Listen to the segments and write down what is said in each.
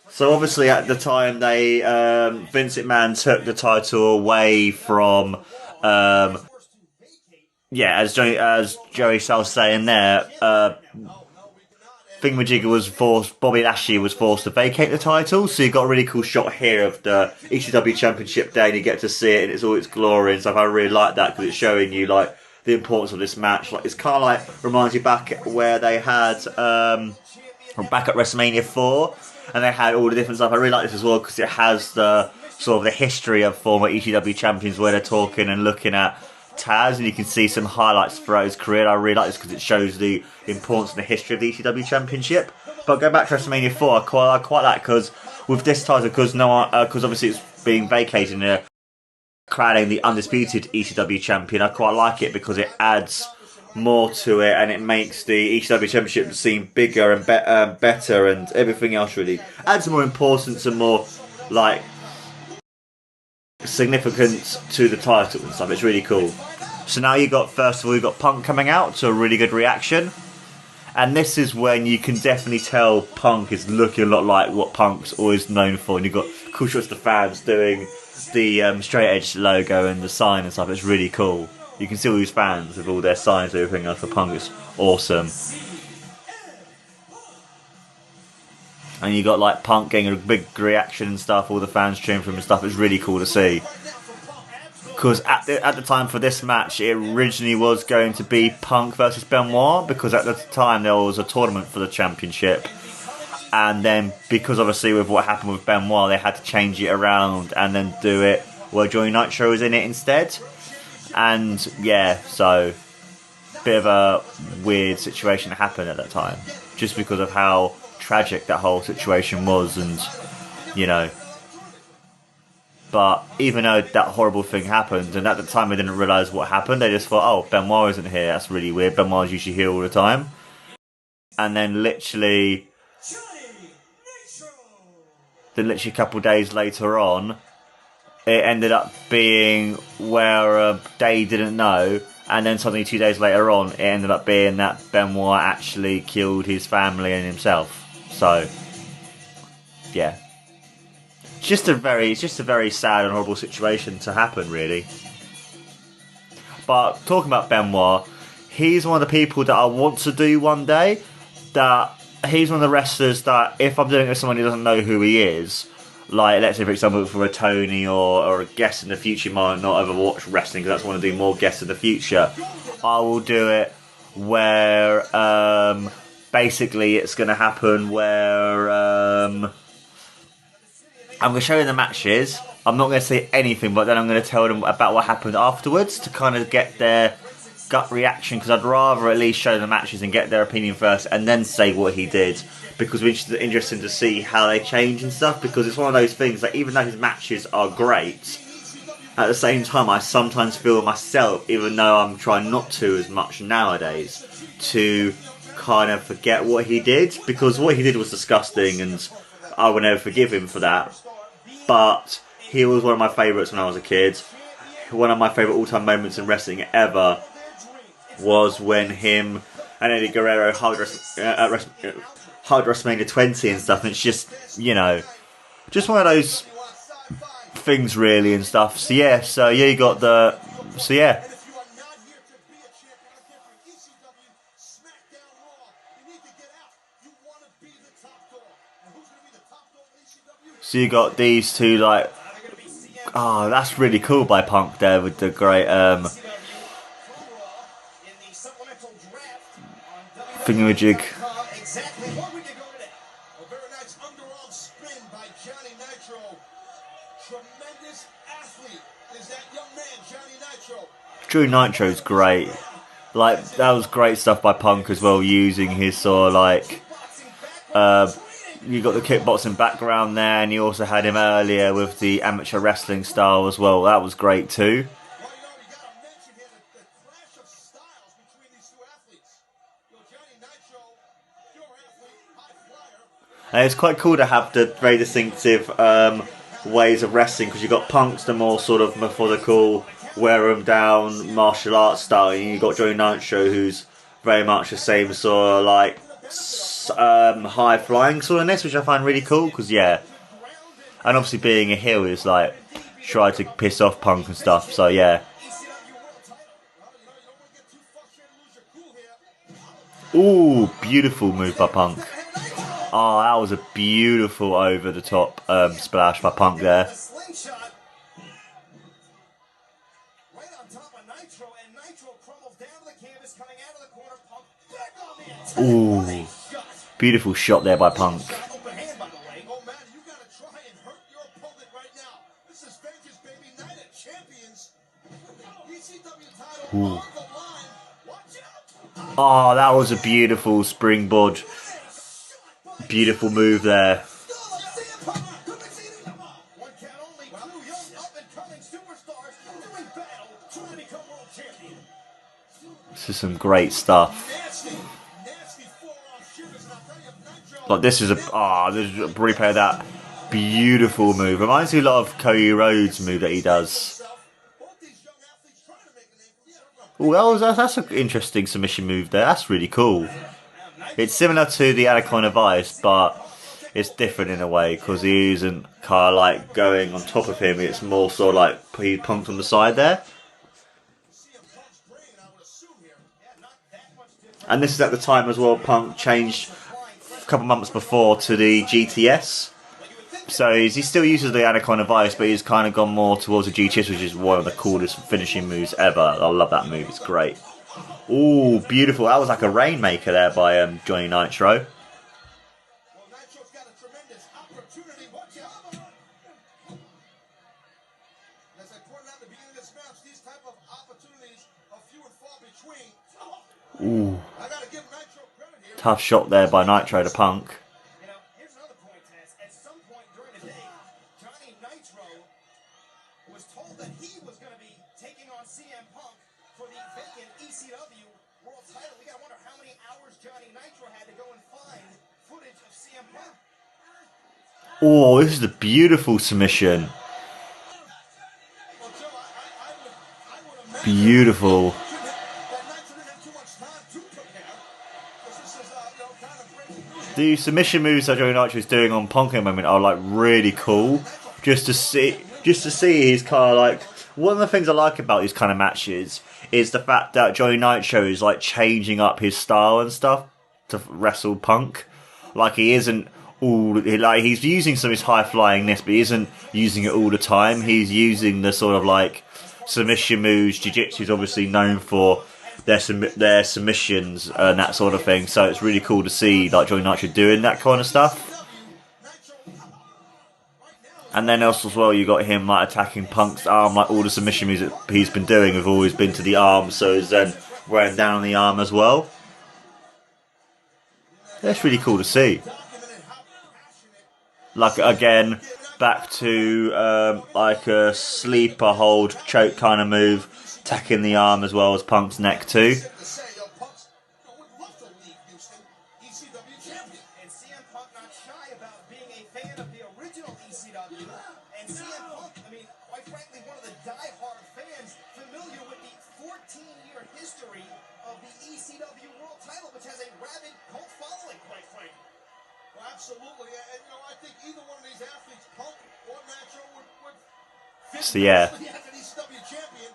So obviously at the time they Vince McMahon took the title away from as Joey Sal's saying there, Thingamajigger was forced, Bobby Lashley was forced to vacate the title, so you got a really cool shot here of the ECW Championship Day, and you get to see it in its all its glory and stuff. I really like that because it's showing you like the importance of this match. Like it's kind of like reminds you back where they had back at WrestleMania 4, and they had all the different stuff. I really like this as well because it has the sort of the history of former ECW champions where they're talking and looking at Taz, and you can see some highlights throughout his career. I really like this because it shows the importance and the history of the ECW Championship. But going back to WrestleMania 4, I quite like because with this title, because obviously it's being vacated and crowning the undisputed ECW champion, I quite like it because it adds more to it and it makes the ECW Championship seem bigger and better and everything else really adds more importance and more like significance to the title and stuff. It's really cool. So now first of all, you've got Punk coming out to a really good reaction. And this is when you can definitely tell Punk is looking a lot like what Punk's always known for. And you've got cool shots of the fans doing the straight edge logo and the sign and stuff. It's really cool. You can see all these fans with all their signs and everything else for Punk. It's awesome. And you got like Punk getting a big reaction and stuff, all the fans cheering for him and stuff. It's really cool to see. Because at the time for this match, it originally was going to be Punk versus Benoit, because at the time there was a tournament for the championship. And then because obviously with what happened with Benoit, they had to change it around and then do it where Johhny Nitro was in it instead. And yeah, so bit of a weird situation that happened at that time, just because of how tragic that whole situation was, and you know. But even though that horrible thing happened, and at the time they didn't realise what happened, they just thought, oh, Benoit isn't here, that's really weird, Benoit's usually here all the time. And then literally a couple of days later on, it ended up being where they didn't know, and then suddenly 2 days later on, it ended up being that Benoit actually killed his family and himself. So, yeah. It's just a very sad and horrible situation to happen, really. But talking about Benoit, he's one of the people that I want to do one day. That he's one of the wrestlers that if I'm doing it with someone who doesn't know who he is, like let's say for example for a Tony or a guest in the future, might not ever watch wrestling because I want to do more guests in the future, I will do it where basically it's going to happen where I'm going to show you the matches. I'm not going to say anything, but then I'm going to tell them about what happened afterwards to kind of get their gut reaction, because I'd rather at least show the matches and get their opinion first and then say what he did, because it's interesting to see how they change and stuff, because it's one of those things that even though his matches are great, at the same time I sometimes feel myself, even though I'm trying not to as much nowadays, to kind of forget what he did, because what he did was disgusting and I would never forgive him for that. But he was one of my favourites when I was a kid. One of my favourite all-time moments in wrestling ever was when him and Eddie Guerrero hugged WrestleMania 20 and stuff. And it's just, you know, just one of those things really and stuff. So yeah, you got the... So yeah. So you got these two, like, oh, that's really cool by Punk there with the great thingamajig. Johhny Nitro's great. Like, that was great stuff by Punk as well, using his sort of like you got the kickboxing background there, and you also had him earlier with the amateur wrestling style as well. That was great too. And it's quite cool to have the very distinctive ways of wrestling, because you've got Punk's the more sort of methodical, wear them down martial arts style, and you've got Johhny Nitro who's very much the same sort of like high flying sort of ness, which I find really cool. Because yeah, and obviously being a heel is like try to piss off Punk and stuff. So yeah. Ooh, beautiful move by Punk. Oh, that was a beautiful over the top splash by Punk there. Ooh, beautiful shot there by Punk. Ooh. Oh, that was a beautiful springboard. Beautiful move there. This is some great stuff. Like this is a replay of that beautiful move. Reminds me a lot of Cody Rhodes' move that he does. Oh, that's an interesting submission move there. That's really cool. It's similar to the Anaconda Vice, but it's different in a way because he isn't kind of like going on top of him. It's more sort of like he punked on the side there. And this is at the time as well. Punk changed a couple months before to the GTS. So he still uses the Anaconda Vice, but he's kind of gone more towards the GTS, which is one of the coolest finishing moves ever. I love that move. It's great. Ooh, beautiful. That was like a rainmaker there by Johhny Nitro. Ooh. Tough shot there by Nitro to Punk. Here's another point, Taz. At some point during the day, Johhny Nitro was told that he was going to be taking on CM Punk for the vacant ECW World Title. We got to wonder how many hours Johhny Nitro had to go and find footage of CM Punk. Oh, this is a beautiful submission. Beautiful. The submission moves that Johhny Nitro is doing on Punk at the moment are like really cool. Just to see his kind of like one of the things I like about these kind of matches is the fact that Johhny Nitro is like changing up his style and stuff to wrestle Punk. Like he isn't he's using some of his high flyingness, but he isn't using it all the time. He's using the sort of like submission moves. Jiu-Jitsu is obviously known for their submissions and that sort of thing. So it's really cool to see like Johhny Nitro doing that kind of stuff. And then also as well, you got him like attacking Punk's arm. Like all the submission moves that he's been doing have always been to the arm, so he's then wearing down on the arm as well. That's really cool to see. Like again, back to like a sleeper hold choke kind of move. Attacking the arm as well as Punk's neck too. And CM Punk not shy about being a fan of the original ECW. And CM Punk, I mean, quite frankly, one of the die-hard fans familiar with the 14-year history of the ECW World Title, which has a rabid cult following, quite frankly. Well, absolutely. And, I think either one of these athletes, Punk or Nitro, would fit So yeah. the ECW champion.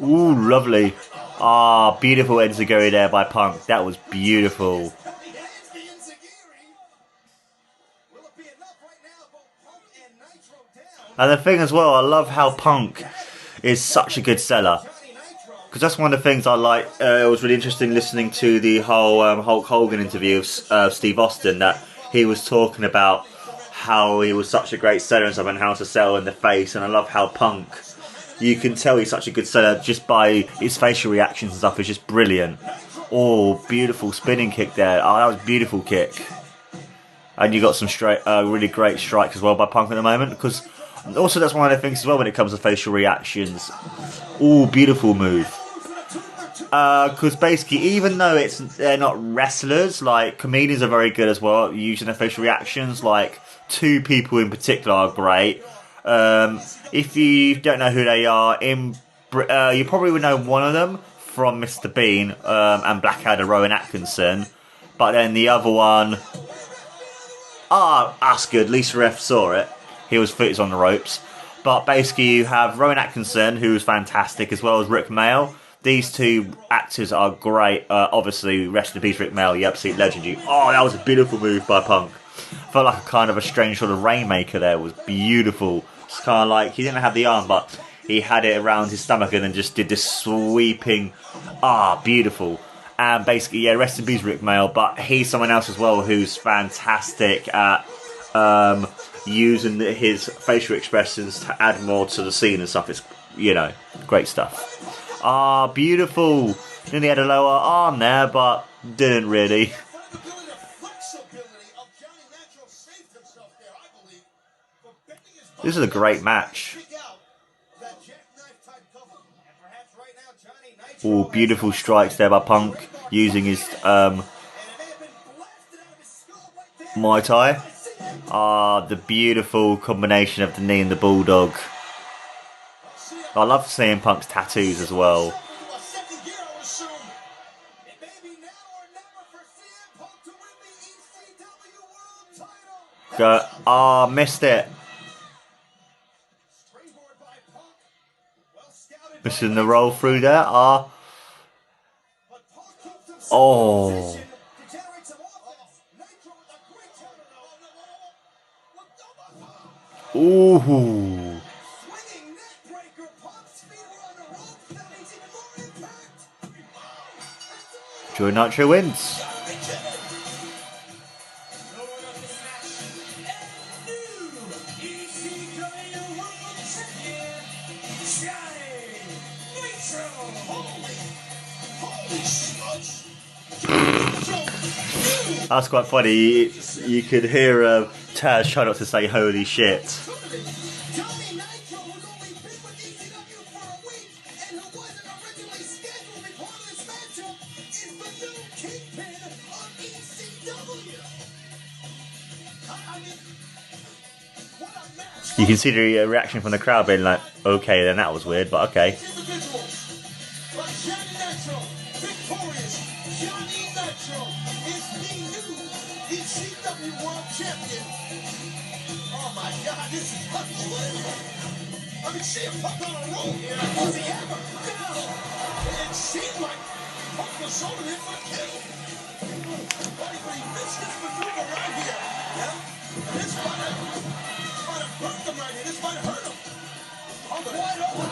Ooh, lovely. Ah, beautiful enziguri there by Punk. That was beautiful. And the thing as well, I love how Punk is such a good seller. Because that's one of the things I like. It was really interesting listening to the whole Hulk Hogan interview of Steve Austin, that he was talking about how he was such a great seller and stuff and how to sell in the face. And I love how Punk, you can tell he's such a good seller just by his facial reactions and stuff. It's just brilliant. Oh, beautiful spinning kick there. Oh, that was a beautiful kick. And you got some really great strikes as well by Punk at the moment. Because also that's one of the things as well when it comes to facial reactions. Oh, beautiful move. Because basically, even though they're not wrestlers, like comedians are very good as well using their facial reactions. Like two people in particular are great. If you don't know who they are, you probably would know one of them from Mr. Bean and Blackadder Rowan Atkinson. But then the other one, that's good. At least the ref saw it. He was footed on the ropes. But basically you have Rowan Atkinson, who was fantastic, as well as Rick Mail. These two actors are great. Obviously, rest in peace, Rick Mail, you absolute legend. That was a beautiful move by Punk. Felt like a kind of a strange sort of rainmaker there. It was beautiful. It's kind of like, he didn't have the arm, but he had it around his stomach and then just did this sweeping, beautiful. And basically, rest in peace, Rick Mail, but he's someone else as well who's fantastic at using his facial expressions to add more to the scene and stuff. It's, great stuff. Beautiful. Then he had a lower arm there, but didn't really. This is a great match. Beautiful strikes there by Punk, using his Muay Thai. The beautiful combination of the knee and the bulldog. I love CM Punk's tattoos as well. Missed it. Missing the roll through there. Ooh. Johhny Nitro wins. That's quite funny. You could hear Taz try not to say holy shit. Johhny Nitro, who's only been with ECW for a week and who wasn't originally scheduled to be part of this matchup, is the new kingpin of ECW. What a match. You can see the reaction from the crowd being like, okay, then that was weird, but okay. Johhny Nitro, victorious. Johhny Nitro is the new ECW World Champion. Oh my God, this is unbelievable. CM Punk on a roll. Was he ever? No. It seemed like Punk was holding him for a kill. But he missed this maneuver right here. Yeah. And this might have hurt him right here. This might have hurt him. Wide open.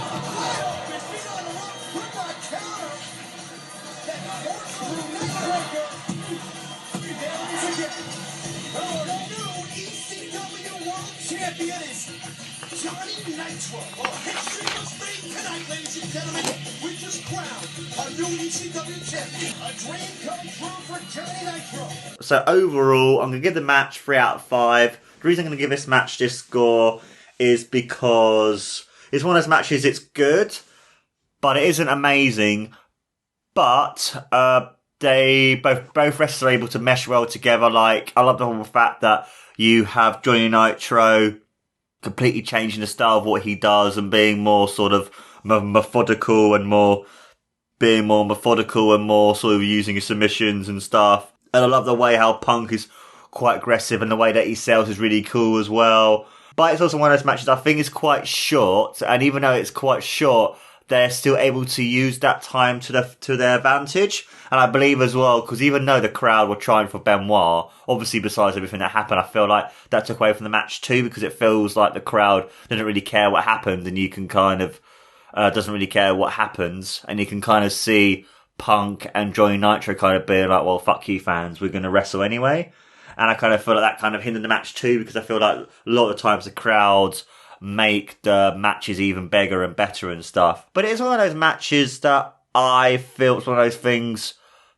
His feet on the rope. Quick by counter. That corkscrew neckbreaker. There it is again. The new ECW World Champion is Johhny Nitro. History was made tonight, ladies and gentlemen. We just crowned a new ECW champion. A dream come true for Johhny Nitro. So overall, I'm going to give the match 3 out of 5. The reason I'm going to give this match this score is because it's one of those matches, it's good, but it isn't amazing. But they both wrestlers are able to mesh well together. Like, I love the whole fact that you have Johhny Nitro completely changing the style of what he does and being more sort of methodical and more sort of using his submissions and stuff. And I love the way how Punk is quite aggressive and the way that he sells is really cool as well. But it's also one of those matches I think is quite short, and even though it's quite short, they're still able to use that time to their advantage. And I believe as well, because even though the crowd were trying for Benoit, obviously besides everything that happened, I feel like that took away from the match too, because it feels like the crowd didn't really care what happened, and you can kind of doesn't really care what happens, and you can kind of see Punk and Johhny Nitro kind of being like, well, fuck you fans, we're going to wrestle anyway. And I kind of feel like that kind of hindered the match too, because I feel like a lot of the times the crowds make the matches even bigger and better and stuff. But it's one of those matches that I feel it's one of those things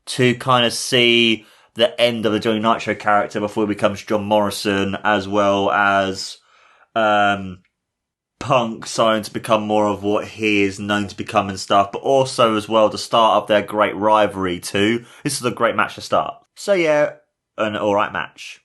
to kind of see the end of the Johhny Nitro character before he becomes John Morrison, as well as Punk starting to become more of what he is known to become and stuff, but also as well the start of their great rivalry too. This is a great match to start. So yeah, an alright match.